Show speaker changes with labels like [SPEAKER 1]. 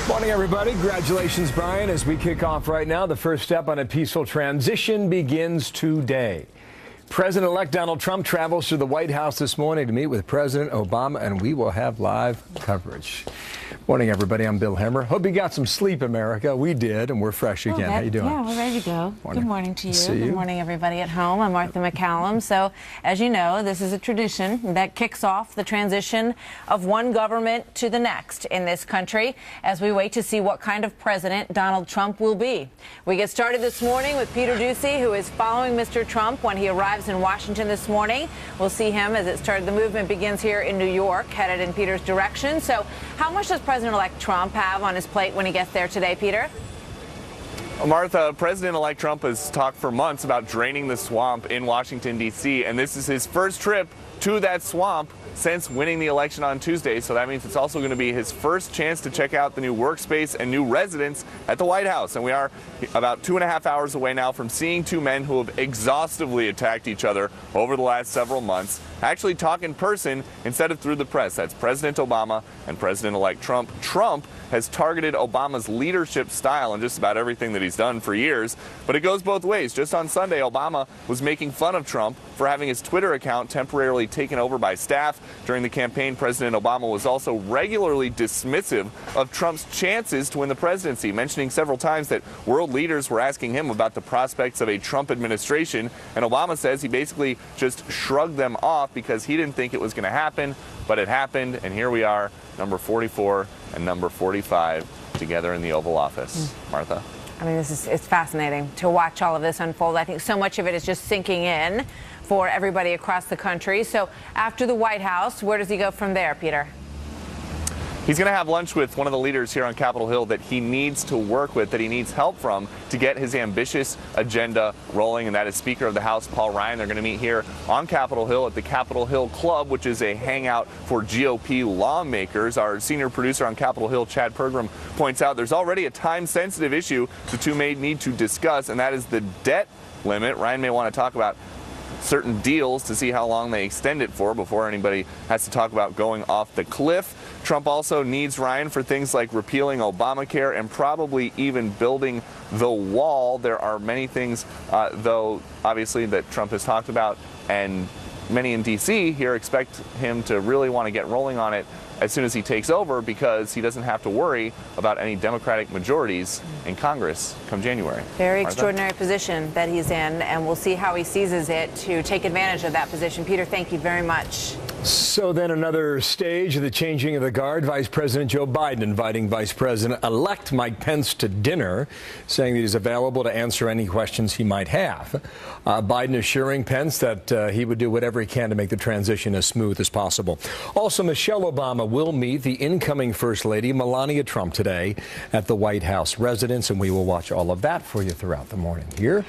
[SPEAKER 1] Morning, everybody. Congratulations, Brian. As we kick off right now, the first step on a peaceful transition begins today. President-elect Donald Trump travels to the White House this morning to meet with President Obama, and we will have live coverage. Morning, everybody. I'm Bill Hemmer. Hope you got some sleep, America. We did, and we're fresh again. How you doing?
[SPEAKER 2] Yeah, we're ready to go.
[SPEAKER 1] Morning.
[SPEAKER 2] Good morning to you.
[SPEAKER 1] See you.
[SPEAKER 2] Good morning, everybody at home. I'm Martha McCallum. So, as you know, this is a tradition that kicks off the transition of one government to the next in this country as we wait to see what kind of president Donald Trump will be. We get started this morning with Peter Doocy, who is following Mr. Trump when he arrives in Washington this morning. We'll see him as the movement begins here in New York, headed in Peter's direction. So, how much does President-elect Trump have on his plate when he gets there today, Peter?
[SPEAKER 3] Martha, President-elect Trump has talked for months about draining the swamp in Washington, D.C., and this is his first trip to that swamp since winning the election on Tuesday. So that means it's also going to be his first chance to check out the new workspace and new residence at the White House. And we are about 2.5 hours away now from seeing two men who have exhaustively attacked each other over the last several months actually talk in person instead of through the press. That's President Obama and President-elect Trump. Trump has targeted Obama's leadership style and just about everything that he's done for years. But it goes both ways. Just on Sunday, Obama was making fun of Trump for having his Twitter account temporarily taken over by staff. During the campaign, President Obama was also regularly dismissive of Trump's chances to win the presidency, mentioning several times that world leaders were asking him about the prospects of a Trump administration. And Obama says he basically just shrugged them off because he didn't think it was going to happen. But it happened, and here we are, number 44 and number 45 together in the Oval Office. Martha?
[SPEAKER 2] I mean, it's fascinating to watch all of this unfold. I think so much of it is just sinking in for everybody across the country. So after the White House, where does he go from there, Peter?
[SPEAKER 3] He's going to have lunch with one of the leaders here on Capitol Hill that he needs to work with, that he needs help from to get his ambitious agenda rolling, and that is Speaker of the House Paul Ryan. They're going to meet here on Capitol Hill at the Capitol Hill Club, which is a hangout for GOP lawmakers. Our senior producer on Capitol Hill, Chad Pergram, points out there's already a time-sensitive issue the two may need to discuss, and that is the debt limit. Ryan may want to talk about certain deals to see how long they extend it for before anybody has to talk about going off the cliff. Trump also needs Ryan for things like repealing Obamacare and probably even building the wall. There are many things, though, obviously, that Trump has talked about, and many in D.C. here expect him to really want to get rolling on it as soon as he takes over, because he doesn't have to worry about any Democratic majorities in Congress come January.
[SPEAKER 2] Very
[SPEAKER 3] Martha?
[SPEAKER 2] extraordinary position that he's in, and we'll see how he seizes it to take advantage of that position. Peter, thank you very much.
[SPEAKER 1] So then another stage of the changing of the guard. Vice President Joe Biden inviting Vice President-elect Mike Pence to dinner, saying that he's available to answer any questions he might have. Biden assuring Pence that he would do whatever he can to make the transition as smooth as possible. Also, Michelle Obama will meet the incoming First Lady, Melania Trump, today at the White House residence, and we will watch all of that for you throughout the morning here.